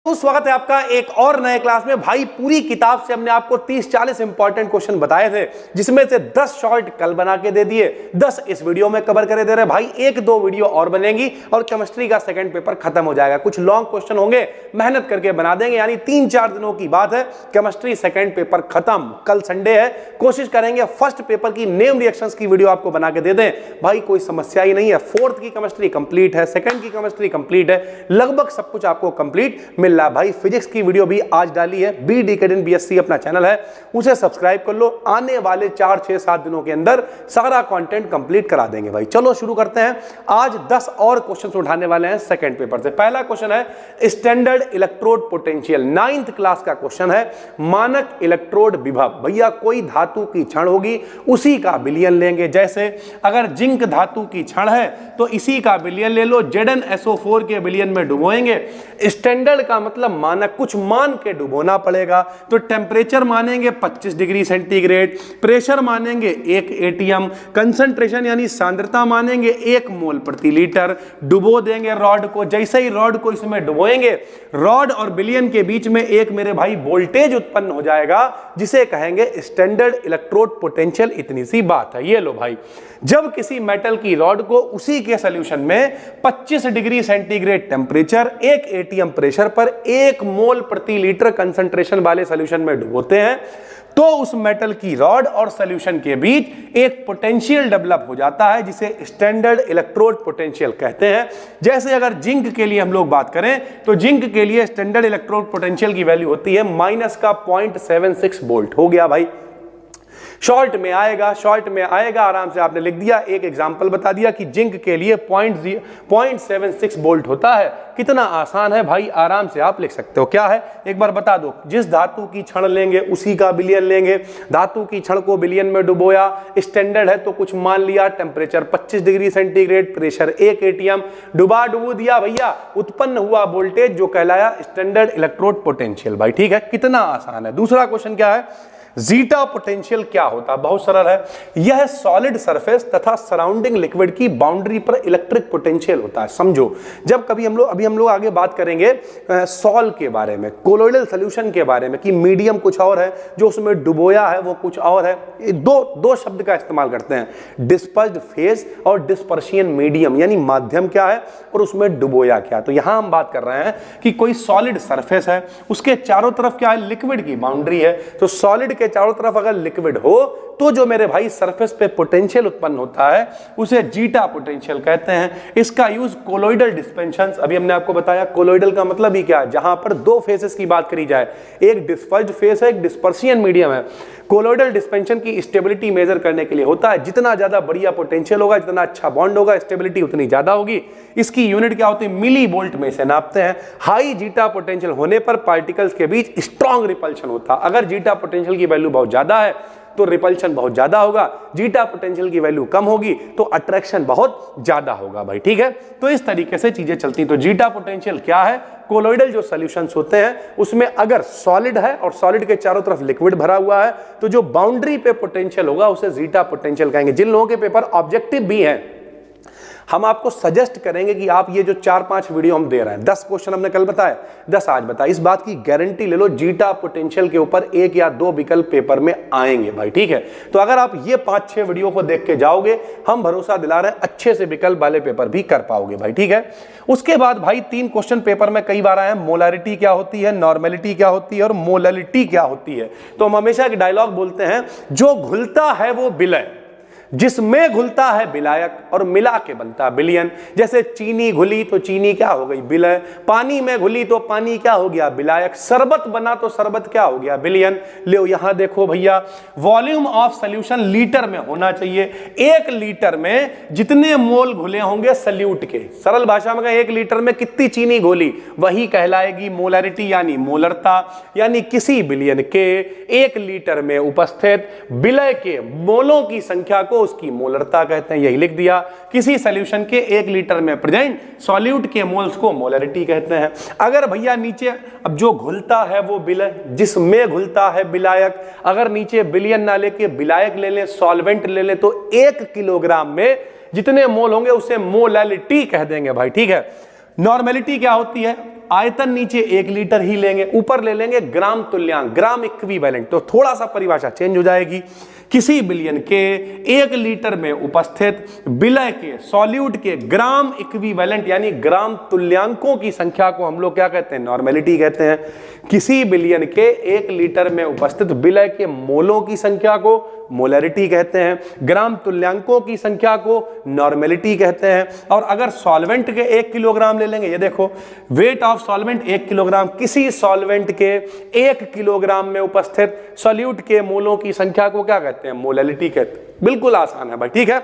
स्वागत है आपका एक और नए क्लास में। भाई पूरी किताब से हमने आपको 30-40 इंपॉर्टेंट क्वेश्चन बताए थे, जिसमें से 10 शॉर्ट कल बना के दे दिए, 10 इस वीडियो में कवर करे दे रहे। भाई एक दो वीडियो और बनेगी और केमिस्ट्री का सेकंड पेपर खत्म हो जाएगा। कुछ लॉन्ग क्वेश्चन होंगे, मेहनत करके बना देंगे, यानी 3-4 दिनों की बात है, केमिस्ट्री सेकंड पेपर खत्म। कल संडे है, कोशिश करेंगे फर्स्ट पेपर की नेम रिएक्शंस की वीडियो आपको बना के दे दें। भाई कोई समस्या ही नहीं है, फोर्थ की केमिस्ट्री कंप्लीट है, सेकंड की केमिस्ट्री कंप्लीट है, लगभग सब कुछ आपको कंप्लीट मिल रहा है। भाई फिजिक्स की वीडियो भी आज डाली है, बी डिकेड बीएससी अपना चैनल है, उसे सब्सक्राइब कर लो। आने वाले 4-6-7 दिनों के अंदर सारा कंटेंट कंप्लीट करा देंगे। भाई चलो शुरू करते हैं। आज 10 और क्वेश्चंस उठाने वाले हैं सेकंड पेपर से। पहला क्वेश्चन है standard electrode potential, 9th class का क्वेश्चन है। मानक इलेक्ट्रोड विभव, भैया कोई धातु की क्षण होगी, उसी का विलयन लेंगे। जैसे अगर जिंक धातु की क्षण है तो इसी का विलयन ले लो, ZnSO4 के विलयन में डुबोएंगे। स्टैंडर्ड का मतलब मानक, कुछ मान के डुबोना पड़ेगा। तो टेम्परेचर मानेंगे 25 डिग्री सेंटीग्रेड, प्रेशर मानेंगे 1 atm, कंसंट्रेशन यानी सांद्रता मानेंगे 1 मोल प्रति लीटर। डुबो देंगे रॉड को। जैसे ही रॉड को इसमें डुबोएंगे, रॉड और विलयन के बीच में एक मेरे भाई वोल्टेज उत्पन्न हो जाएगा, जिसे कहेंगे स्टैंडर्ड इलेक्ट्रोड पोटेंशियल। इतनी सी बात है। ये लो भाई, जब किसी मेटल की रॉड को उसी के सॉल्यूशन में 25 degree centigrade temperature, 1 atm pressure पर 1 मोल प्रति लीटर कंसंट्रेशन वाले सॉल्यूशन में डुबोते हैं, तो उस मेटल की रॉड और सॉल्यूशन के बीच एक पोटेंशियल डेवलप हो जाता है, जिसे स्टैंडर्ड इलेक्ट्रोड पोटेंशियल कहते हैं। जैसे अगर जिंक के लिए हम लोग बात करें तो जिंक के लिए स्टैंडर्ड इलेक्ट्रोड पोटेंशियल की वैल्यू होती है -0.76 वोल्ट। हो गया भाई। शॉर्ट में आएगा आराम से आपने लिख दिया। एक एग्जांपल बता दिया कि जिंक के लिए 0.76 वोल्ट होता है। कितना आसान है भाई, आराम से आप लिख सकते हो। क्या है एक बार बता दो, जिस धातु की क्षण लेंगे उसी का विलयन लेंगे। धातु की क्षण को विलयन में डुबोया, स्टैंडर्ड है तो कुछ मान लिया, temperature 25 degree centigrade, pressure 1 atm, डुबो दिया भैया, उत्पन्न हुआ वोल्टेज जो कहलाया स्टैंडर्ड इलेक्ट्रोड पोटेंशियल। भाई ठीक है, कितना आसान है। दूसरा क्वेश्चन क्या है, जीटा पोटेंशियल क्या होता है? बहुत सरल है। यह सॉलिड सरफेस तथा सराउंडिंग लिक्विड की बाउंड्री पर इलेक्ट्रिक पोटेंशियल होता है। समझो, जब कभी अभी हम लोग आगे बात करेंगे सॉल के बारे में, कोलोइडल सॉल्यूशन के बारे में, कि मीडियम कुछ और है, जो उसमें डुबोया है वो कुछ और है। दो शब्द का इस्तेमाल करते हैं, डिस्पर्स्ड फेज और डिस्पर्सियन मीडियम, यानी माध्यम क्या है और उसमें डुबोया क्या। तो यहां हम बात कर रहे हैं कि कोई सॉलिड सरफेस है, उसके चारों तरफ क्या है, लिक्विड की बाउंड्री है। तो सॉलिड चारों तरफ अगर लिक्विड हो तो जो मेरे भाई सरफेस पे पोटेंशियल उत्पन्न होता है उसे जीटा पोटेंशियल कहते हैं। इसका यूज कोलोइडल डिस्पेंशन, अभी हमने आपको बताया कोलोइडल का मतलब ही क्या है, जहां पर दो फेसेस की बात करी जाए, एक डिस्पर्स्ड फेस है, एक डिस्पर्सियन मीडियम है। कोलोइडल डिस्पेंशन की स्टेबिलिटी मेजर करने के लिए होता है। जितना ज्यादा बढ़िया पोटेंशियल होगा, जितना अच्छा बॉन्ड होगा, स्टेबिलिटी उतनी ज्यादा होगी। इसकी यूनिट क्या होती है, मिली वोल्ट में से नापते हैं। हाई जीटा पोटेंशियल होने पर पार्टिकल्स के बीच स्ट्रॉन्ग रिपल्शन होता है। अगर जीटा पोटेंशियल की वैल्यू बहुत ज्यादा है तो रिपल्शन बहुत ज्यादा होगा, जीटा पोटेंशियल की वैल्यू कम होगी तो अट्रैक्शन बहुत ज्यादा होगा। भाई ठीक है, तो इस तरीके से चीजें चलती हैं। तो जीटा पोटेंशियल क्या है, कोलोइडल जो सॉल्यूशंस होते हैं उसमें अगर सॉलिड है और सॉलिड के चारों तरफ लिक्विड भरा हुआ है तो जो बाउंड्री पे पोटेंशियल होगा उसे जीटा पोटेंशियल कहेंगे। जिन लोगों के पेपर ऑब्जेक्टिव भी हैं, हम आपको सजेस्ट करेंगे कि आप ये जो 4-5 वीडियो हम दे रहे हैं, 10 क्वेश्चन हमने कल बताए, 10 आज बताए, इस बात की गारंटी ले लो, जीटा पोटेंशियल के ऊपर 1 या 2 विकल्प पेपर में आएंगे। भाई ठीक है, तो अगर आप ये 5-6 वीडियो को देख के जाओगे, हम भरोसा दिला रहे हैं अच्छे से विकल्प वाले पेपर भी कर पाओगे। भाई ठीक है, उसके बाद भाई 3 क्वेश्चन पेपर में कई बार आए हैं, मोलारिटी क्या होती है, नॉर्मेलिटी क्या होती है और मोललिटी क्या होती है। तो हम हमेशा एक डायलॉग बोलते हैं, जो घुलता है वो विलय, जिसमें घुलता है विलायक और मिला के बनता है विलयन। जैसे चीनी घुली तो चीनी क्या हो गई, विलय। पानी में घुली तो पानी क्या हो गया, विलायक। शरबत बना तो शरबत क्या हो गया, विलयन। ले यहां देखो भैया, वॉल्यूम ऑफ सॉल्यूशन लीटर में होना चाहिए। 1 लीटर में जितने मोल घुले होंगे सल्यूट के, सरल भाषा में 1 लीटर में कितनी चीनी घोली, वही कहलाएगी मोलरिटी यानी मोलरता। यानी किसी विलयन के 1 लीटर में उपस्थित विलय के मोलों की संख्या को उसकी मोलरता कहते हैं। यही लिख दिया। किसी सॉल्यूशन के 1 लीटर में प्रेजेंट सॉल्यूट के मोल्स को मोलरिटी कहते हैं। अगर भैया नीचे अब जो घुलता है वो विलय, जिसमें घुलता है विलायक, अगर नीचे विलयन ना लेके विलायक ले लें, सॉल्वेंट ले लें, तो 1 किलोग्राम में जितने मोल होंगे उसे मोललिटी कह देंगे। भाई ठीक है। नॉर्मेलिटी क्या होती है, आयतन नीचे 1 लीटर ही लेंगे, ऊपर ले लेंगे ग्राम तुल्यांक, ग्राम इक्विवेलेंट, तो थोड़ा सा परिभाषा चेंज हो जाएगी। किसी बिलियन के 1 लीटर में उपस्थित विलय के सॉल्यूट के ग्राम इक्विवेलेंट यानी ग्राम तुल्यांकों की संख्या को हम लोग क्या कहते हैं? नॉर्मेलिटी कहते हैं। किसी बिलियन के 1 लीटर में उपस्थित विलय के मोलों की संख्या को मोलरिटी कहते हैं, ग्राम तुल्यांकों की संख्या को नॉर्मेलिटी कहते हैं। और अगर सॉल्वेंट के 1 किलोग्राम ले लेंगे, ये देखो वेट ऑफ सॉल्वेंट 1 किलोग्राम, किसी सॉल्वेंट के 1 किलोग्राम में उपस्थित सॉल्यूट के मोलों की संख्या को क्या कहते हैं? मोलरिटी कहते हैं। बिल्कुल आसान है भाई, ठीक है।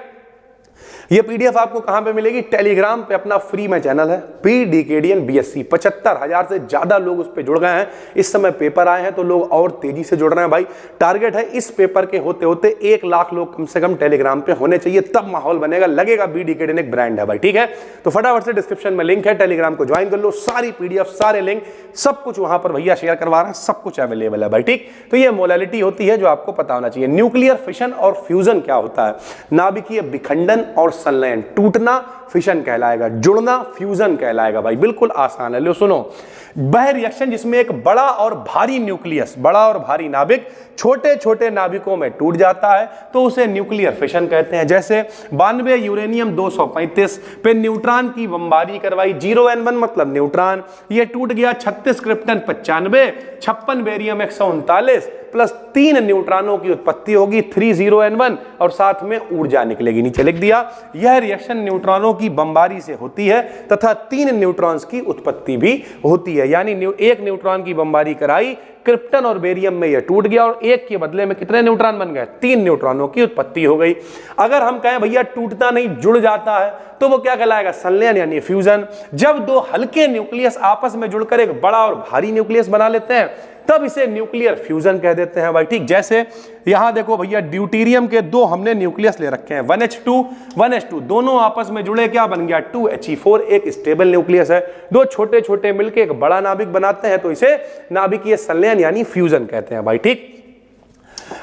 ये पीडीएफ आपको कहां पे मिलेगी? टेलीग्राम पे, अपना फ्री में चैनल है PDKDN BSc। 75,000 से ज्यादा लोग उस पे जुड़ गए हैं। इस समय पेपर आए हैं तो लोग और तेजी से जुड़ रहे हैं भाई। टारगेट है इस पेपर के होते होते 1 लाख लोग कम से कम टेलीग्राम पे होने चाहिए, तब माहौल बनेगा, लगेगा BDKDN एक ब्रांड है भाई, ठीक है। तो फटाफट से डिस्क्रिप्शन में लिंक है, टेलीग्राम को ज्वाइन कर लो। सारी पीडीएफ, सारे लिंक, सब कुछ वहां पर भैया शेयर करवा रहे हैं, सब कुछ अवेलेबल है भाई, ठीक। तो ये मोलैलिटी होती है जो आपको पता होना चाहिए। न्यूक्लियर फिशन और फ्यूजन क्या होता है? नाभिकीय विखंडन और संलयन। टूटना फिशन कहलाएगा, जुड़ना फ्यूजन कहलाएगा भाई, बिल्कुल आसान है। लो सुनो, वह रिएक्शन जिसमें एक बड़ा और भारी न्यूक्लियस, बड़ा और भारी नाभिक छोटे छोटे नाभिकों में टूट जाता है तो उसे न्यूक्लियर फिशन कहते हैं। जैसे 92 यूरेनियम 235 पे न्यूट्रॉन की बमबारी करवाई, 0N1 मतलब न्यूट्रॉन, ये टूट गया। 36 क्रिप्टन 95, 56 बेरियम 139 प्लस 3 न्यूट्रॉनों की उत्पत्ति होगी, 30N1, और साथ में ऊर्जा निकलेगी, नीचे लिख दिया। यह रिएक्शन न्यूट्रॉनों की बमबारी से होती है तथा 3 न्यूट्रॉन्स की उत्पत्ति भी होती है। यानी एक न्यूट्रॉन की बमबारी कराई, क्रिप्टन और बेरियम में यह टूट गया और एक के बदले में कितने न्यूट्रॉन बन गए? 3 न्यूट्रॉनों की उत्पत्ति हो गई। अगर हम कहें भैया टूटता नहीं, जुड़ जाता है, तो वो क्या कहलाएगा? संलयन यानी फ्यूजन। जब 2 हल्के न्यूक्लियस आपस में जुड़कर एक बड़ा और भारी न्यूक्लियस बना लेते हैं तब इसे न्यूक्लियर फ्यूजन कह देते हैं भाई, ठीक। जैसे यहां देखो भैया, ड्यूटेरियम के 2 हमने न्यूक्लियस ले रखे हैं, 1H2 1H2, दोनों आपस में जुड़े क्या बन गया? 2He4, एक स्टेबल न्यूक्लियस है। 2 छोटे छोटे मिलकर एक बड़ा नाभिक बनाते हैं तो इसे नाभिकीय संलयन यानी फ्यूजन कहते हैं भाई, ठीक।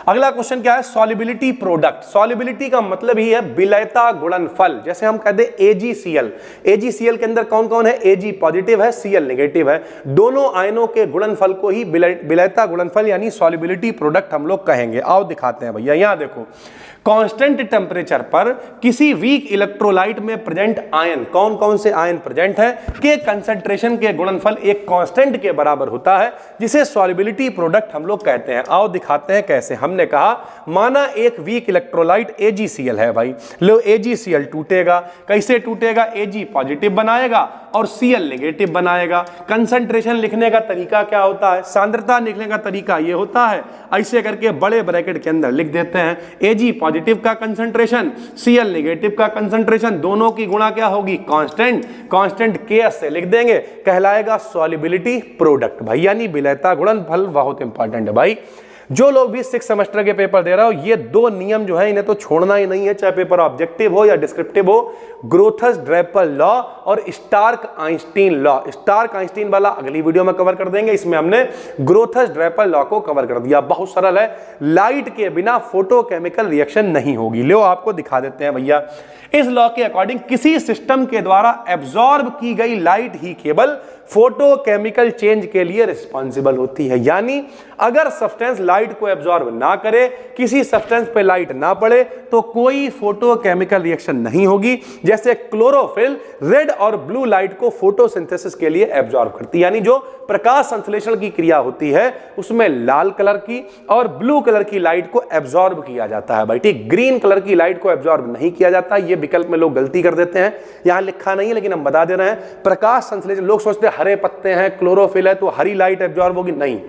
अगला क्वेश्चन क्या है? Solubility product. सॉल्युबिलिटी का मतलब ही है विलयता गुणनफल। जैसे हम कहते हैं AgCl, AgCl के अंदर कौन कौन है? Ag पॉजिटिव है, Cl नेगेटिव है। दोनों आयनों के गुणनफल को ही विलयता गुणनफल यानी सॉल्युबिलिटी प्रोडक्ट हम लोग कहेंगे। आओ दिखाते हैं भैया, यहां देखो, कांस्टेंट टेम्परेचर पर किसी वीक इलेक्ट्रोलाइट में प्रेजेंट आयन, कौन कौन से आयन प्रेजेंट है, के कंसंट्रेशन के गुणनफल एक कांस्टेंट के बराबर होता है, जिसे सॉल्युबिलिटी प्रोडक्ट हम लोग कहते हैं। आओ दिखाते हैं कैसे। हमने कहा माना एक वीक इलेक्ट्रोलाइट AgCl है भाई, लो AgCl टूटेगा, कैसे टूटेगा? Ag पॉजिटिव बनाएगा और Cl नेगेटिव बनाएगा। कंसंट्रेशन लिखने का तरीका क्या होता है? सांद्रता लिखने का तरीका ये होता है, ऐसे करके बड़े ब्रैकेट के अंदर लिख देते हैं Ag पॉजिटिव का कंसंट्रेशन, Cl नेगेटिव का कंसंट्रेशन, दोनों की गुणा क्या होगी? कांस्टेंट, कांस्टेंट Ks से लिख देंगे, कहलाएगा सॉल्युबिलिटी प्रोडक्ट भाई, यानी विलयता गुणनफल। बहुत इंपॉर्टेंट है भाई। जो लोग भी 6 सेमेस्टर के पेपर दे रहे हो, ये 2 नियम जो है इन्हें तो छोड़ना ही नहीं है, चाहे पेपर ऑब्जेक्टिव हो या डिस्क्रिप्टिव हो। ग्रोथस-ड्रेपर लॉ और स्टार्क-आइंस्टीन लॉ। स्टार्क-आइंस्टीन वाला अगली वीडियो में कवर कर देंगे, इसमें हमने ग्रोथस-ड्रेपर लॉ को कवर कर दिया। बहुत सरल है, लाइट के बिना फोटोकेमिकल रिएक्शन नहीं होगी। लो आपको दिखा देते हैं भैया। इस लॉ के अकॉर्डिंग किसी सिस्टम के द्वारा एब्जॉर्ब की गई लाइट ही केवल फोटोकेमिकल चेंज के लिए रिस्पॉन्सिबल होती है। यानी अगर सब्सटेंस लाइट को एब्जॉर्ब ना करे, किसी सब्सटेंस पे लाइट ना पड़े, तो कोई फोटोकेमिकल रिएक्शन नहीं होगी। जैसे क्लोरोफिल रेड और ब्लू लाइट को फोटोसिंथेसिस के लिए एब्जॉर्ब करती है, यानी जो प्रकाश संश्लेषण की क्रिया होती है उसमें लाल कलर की और ब्लू कलर की लाइट को एब्जॉर्ब किया जाता है भाई, ठीक। ग्रीन कलर की लाइट को एब्जॉर्ब नहीं किया जाता। ये विकल्प में लोग गलती कर देते हैं, यहां लिखा नहीं है लेकिन हम बता दे रहे हैं। प्रकाश संश्लेषण, लोग सोचते हैं हरे पत्ते हैं, क्लोरोफिल है तो हरी लाइट एब्जॉर्ब होगी, नहीं।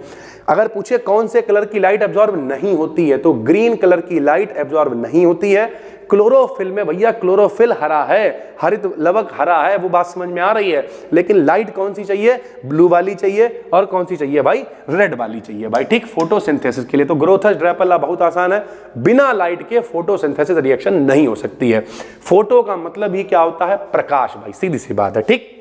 अगर पूछे कौन से कलर की लाइट एब्जॉर्ब नहीं होती है, तो ग्रीन कलर की लाइट एब्जॉर्ब नहीं होती है। क्लोरोफिल में भैया, क्लोरोफिल हरा है, हरित लवक हरा है, वो बात समझ में आ रही है, लेकिन लाइट कौन सी चाहिए? ब्लू वाली चाहिए। और कौन सी चाहिए भाई? रेड वाली चाहिए भाई, ठीक, फोटोसिंथेसिस के लिए। तो ग्रोथस-ड्रेपर लॉ बहुत आसान है, बिना लाइट के फोटोसिंथेसिस रिएक्शन नहीं हो सकती है। फोटो का मतलब ही क्या होता है? प्रकाश भाई, सीधी सी बात है, ठीक।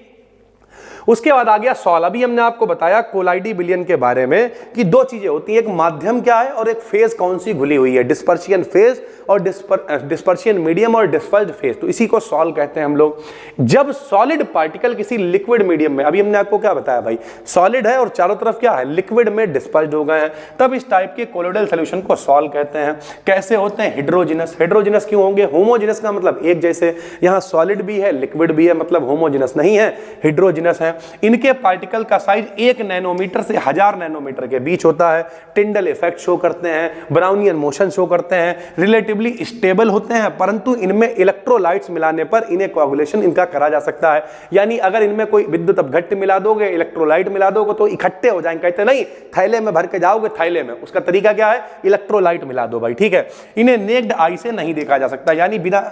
उसके बाद आ गया सॉल। अभी हमने आपको बताया कोलाइडी विलयन के बारे में कि दो चीजें होती हैं, एक माध्यम क्या है और एक फेज कौन सी घुली हुई है, डिस्पर्शियन फेज और डिस्पर्शियन मीडियम और डिस्पर्स्ड फेज। तो इसी को सॉल कहते हैं हम लोग। जब सॉलिड पार्टिकल किसी लिक्विड मीडियम में, अभी हमने आपको क्या बताया भाई, सॉलिड है और चारों तरफ क्या है, लिक्विड में डिस्पर्स्ड हो गए हैं, तब इस टाइप के कोलोइडल सॉल्यूशन को सॉल कहते हैं। कैसे होते हैं, हेटेरोजेनस। हेटेरोजेनस क्यों होंगे, होमोजेनस का मतलब एक जैसे, यहां सॉलिड भी है लिक्विड भी है, मतलब होमोजेनस नहीं है, हेटेरोजेनस है। इनके पार्टिकल का साइज 1 नैनोमीटर से 1000 नैनोमीटर के बीच होता है। टिंडल इफेक्ट शो करते हैं, ब्राउनियन मोशन शो करते हैं, रिलेटिवली स्टेबल होते हैं, परंतु इनमें इलेक्ट्रोलाइट्स मिलाने पर इन्हें कोagulation इनका करा जा सकता है। यानी अगर इनमें कोई विद्युत अपघट्य मिला दोगे, इलेक्ट्रोलाइट मिला दोगे तो इकट्ठे हो जाएंगे। कहते नहीं थैले में भर के जाओगे, थैले में, उसका तरीका क्या है, इलेक्ट्रोलाइट मिला दो भाई, ठीक है। इन्हें नेक्ड आई से नहीं देखा जा सकता, यानी बिना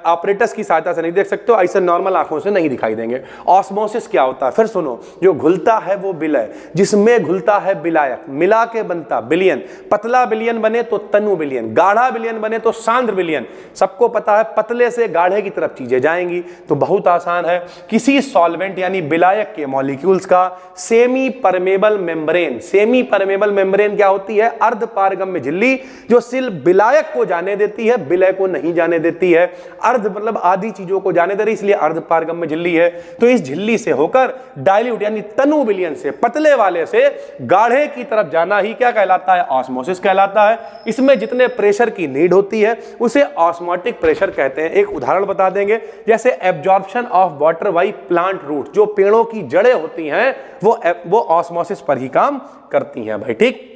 ऑपरेटर्स की सहायता से नहीं देख सकते हो, ऐसे नॉर्मल आंखों से नहीं दिखाई देंगे। ऑस्मोसिस क्या होता है, फिर सुनो, जो घुलता है वो विलय, जिसमें घुलता है विलायक, मिला के बनता विलयन। पतला विलयन बने तो तनु विलयन, गाढ़ा विलयन बने तो सांद्र विलयन। सबको पता है पतले से गाढ़े की तरफ चीजें जाएंगी, तो बहुत आसान है। किसी सॉल्वेंट यानी विलायक के मॉलिक्यूल्स का semi permeable membrane, semi permeable membrane क्या होती है, अर्धपारगम्य झिल्ली, जो सिर्फ विलायक को जाने देती है, विलय को नहीं जाने देती है। अर्ध मतलब आधी चीजों को जाने दे रही, इसलिए अर्धपारगम्य झिल्ली है। तो इस झिल्ली से होकर डाइल्यूट यानी तनु विलयन से, पतले वाले से गाढ़े की तरफ जाना ही क्या कहलाता है, ऑस्मोसिस कहलाता है। इसमें जितने प्रेशर की नीड होती है उसे ऑस्मोटिक प्रेशर कहते हैं। एक उदाहरण बता देंगे, जैसे absorption of water by plant root, जो पेड़ों की जड़ें होती हैं वो ऑस्मोसिस पर ही काम करती हैं भाई, ठीक।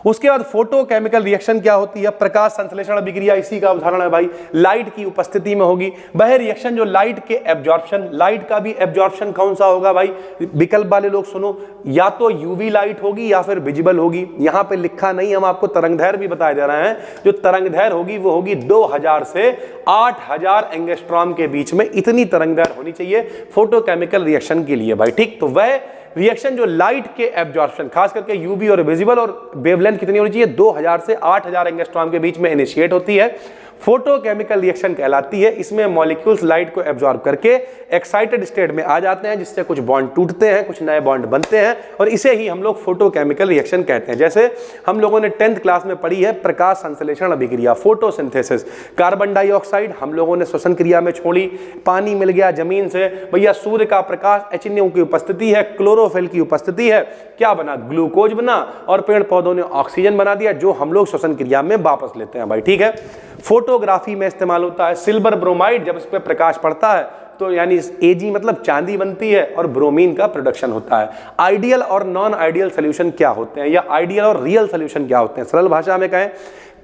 उसके बाद फोटोकेमिकल रिएक्शन क्या होती है, प्रकाश संश्लेषण अभिक्रिया, इसी का उदाहरण है भाई, लाइट की उपस्थिति में होगी। वह रिएक्शन जो लाइट के एब्जॉर्प्शन, लाइट का भी एब्जॉर्प्शन कौन सा होगा भाई, विकल्प वाले लोग सुनो, या तो यूवी लाइट होगी या फिर विजिबल होगी। यहां पे लिखा नहीं, हम आपको तरंगदैर्घ्य भी बताए जा रहे हैं। जो तरंगदैर्घ्य होगी वो होगी 2000 से 8000 एंगस्ट्रॉम के बीच में, इतनी तरंगदैर्घ्य होनी चाहिए फोटोकेमिकल रिएक्शन के लिए भाई, ठीक। तो वह रिएक्शन जो लाइट के एब्जॉर्प्शन, खास करके यूवी और विजिबल, और वेवलेंथ कितनी होनी चाहिए, 2000 से 8000 एंगस्ट्रॉम के बीच में इनिशिएट होती है, फोटोकेमिकल रिएक्शन कहलाती है। इसमें मॉलिक्यूल्स लाइट को एब्जॉर्ब करके एक्साइटेड स्टेट में आ जाते हैं, जिससे कुछ बॉन्ड टूटते हैं, कुछ नए बॉन्ड बनते हैं, और इसे ही हम लोग फोटोकेमिकल रिएक्शन कहते हैं। जैसे हम लोगों ने 10th क्लास में पढ़ी है प्रकाश संश्लेषण अभिक्रिया, फोटोसिंथेसिस। कार्बन डाइऑक्साइड हम लोगों ने श्वसन क्रिया में छोड़ी, पानी मिल गया जमीन से, भैया सूर्य का प्रकाश, HNO की उपस्थिति है, क्लोरोफिल की उपस्थिति है, क्या बना, ग्लूकोज बना, और पेड़ पौधों ने ऑक्सीजन बना दिया, जो हम लोग श्वसन क्रिया में वापस लेते हैं भाई, ठीक है। फोटोग्राफी में इस्तेमाल होता है सिल्वर ब्रोमाइड, जब इस पर प्रकाश पड़ता है तो यानी Ag मतलब चांदी बनती है, और ब्रोमीन का प्रोडक्शन होता है। आइडियल और नॉन आइडियल सोल्यूशन क्या होते हैं, या आइडियल और रियल सोल्यूशन क्या होते हैं, सरल भाषा में कहें,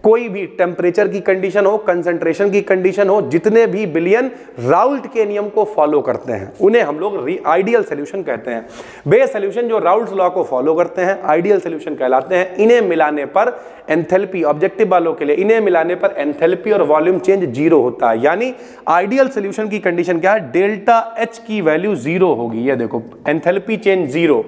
कोई भी टेम्परेचर की कंडीशन हो, कंसंट्रेशन की कंडीशन हो, जितने भी विलयन राउल्ट के नियम को फॉलो करते हैं उन्हें हम लोग आइडियल सॉल्यूशन कहते हैं। वे सॉल्यूशन जो राउल्ट्स लॉ को फॉलो करते हैं आइडियल सॉल्यूशन कहलाते हैं। इन्हें मिलाने पर एंथैल्पी, ऑब्जेक्टिव वालों के लिए, इन्हें मिलाने पर एंथैल्पी और वॉल्यूम चेंज 0 होता है। यानी आइडियल सॉल्यूशन की कंडीशन क्या है, डेल्टा H की वैल्यू 0 होगी। ये देखो, एंथैल्पी चेंज 0,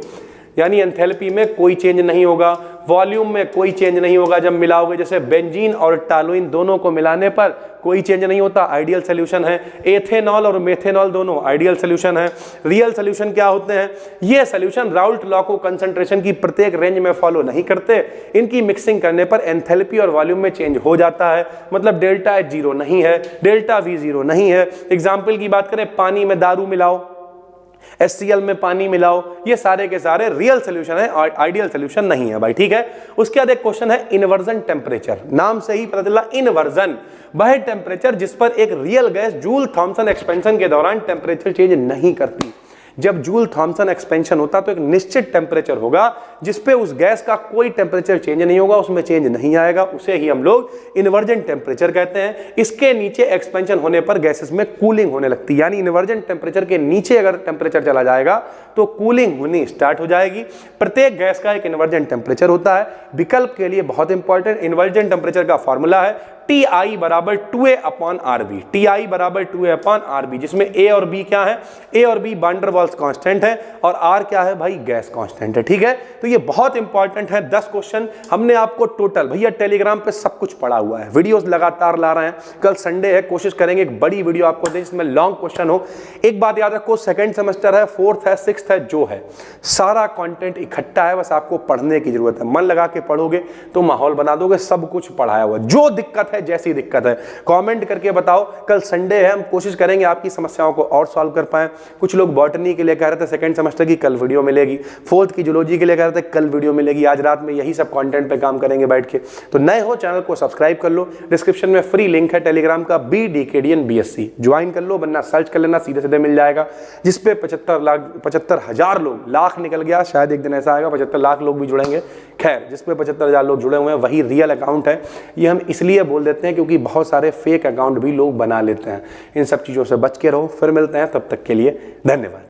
यानी एंथैल्पी में कोई चेंज नहीं होगा, वॉल्यूम में कोई चेंज नहीं होगा। जब मिलाओगे, जैसे बेंजीन और टालुइन दोनों को मिलाने पर कोई चेंज नहीं होता, आइडियल सॉल्यूशन है। एथेनॉल और मेथेनॉल दोनों आइडियल सॉल्यूशन है। रियल सॉल्यूशन क्या होते हैं, ये सॉल्यूशन राउल्ट लॉ को कंसंट्रेशन की प्रत्येक रेंज में फॉलो नहीं करते, इनकी मिक्सिंग करने पर एंथैल्पी और वॉल्यूम में चेंज हो जाता है। मतलब डेल्टा H 0 नहीं है, डेल्टा V 0 नहीं है। एग्जाम्पल की बात करें, पानी में दारू मिलाओ, HCl में पानी मिलाओ, ये सारे के सारे रियल सॉल्यूशन है, आइडियल सॉल्यूशन नहीं है भाई, ठीक है। उसके बाद एक क्वेश्चन है इन्वर्जन टेम्परेचर। नाम से ही पता चला, इन्वर्जन वह टेम्परेचर जिस पर एक real gas Joule Thomson expansion के दौरान टेम्परेचर चेंज नहीं करती। जब जूल थॉमसन एक्सपेंशन होता तो एक निश्चित टेम्परेचर होगा जिस पे उस गैस का कोई टेम्परेचर चेंज नहीं होगा, उसमें चेंज नहीं आएगा, उसे ही हम लोग इन्वर्जन टेम्परेचर कहते हैं। इसके नीचे एक्सपेंशन होने पर गैसेस में कूलिंग होने लगती है, यानी इन्वर्जन टेम्परेचर के नीचे अगर टेम्परेचर चला जाएगा तो कूलिंग होनी स्टार्ट हो जाएगी। प्रत्येक गैस का एक इन्वर्जन टेम्परेचर होता है। विकल्प के लिए बहुत इंपॉर्टेंट, इन्वर्जन टेम्परेचर का फॉर्मूला है Ti बराबर 2a/RB, Ti बराबर 2a/RB, जिसमें A और B क्या है, A और B van der Waals intervals constant है और आर क्या है भाई, गैस कांस्टेंट है। ठीक है, तो ये बहुत इंपॉर्टेंट है। 10 क्वेश्चन हमने आपको टोटल भैया टेलीग्राम पे सब कुछ पढ़ा हुआ है, वीडियोस लगातार ला रहे हैं। कल संडे है, कोशिश करेंगे एक बड़ी वीडियो आपको दें जिसमें लॉन्ग क्वेश्चन हो। एक बात याद रखो, सेकंड सेमेस्टर है, फोर्थ है, सिक्स्थ है, जो है सारा कंटेंट इकट्ठा है, बस आपको पढ़ने की जरूरत है। मन लगा के पढ़ोगे तो माहौल बना दोगे, सब कुछ पढ़ाया हुआ। जो दिक्कत है, जैसी दिक्कत है कमेंट करके बताओ। कल संडे है, हम कोशिश करेंगे आपकी समस्याओं को और सॉल्व कर पाए। कुछ लोग बॉटनी के लिए कह रहे थे सेकंड सेमेस्टर की, कल वीडियो मिलेगी। फोर्थ की जूलॉजी के लिए कह रहे थे, कल वीडियो मिलेगी। आज रात में यही सब कंटेंट पे काम करेंगे बैठ के। तो नए हो चैनल को सब्सक्राइब कर लो, डिस्क्रिप्शन में फ्री लिंक है टेलीग्राम का, BDKDN BSc ज्वाइन कर लो, वरना सर्च कर लेना, सीधे सीधे मिल जाएगा। जिसपे 75,000 लोग, लाख निकल गया, शायद एक दिन ऐसा आएगा 75 लाख लोग भी जुड़ेंगे। खैर, जिसपे 75,000 लोग जुड़े हुए हैं वही रियल अकाउंट है। ये हम इसलिए बोल देते हैं क्योंकि बहुत सारे फेक अकाउंट भी लोग बना लेते हैं। इन सब चीज़ों से बच के रहो। फिर मिलते हैं, तब तक के लिए धन्यवाद।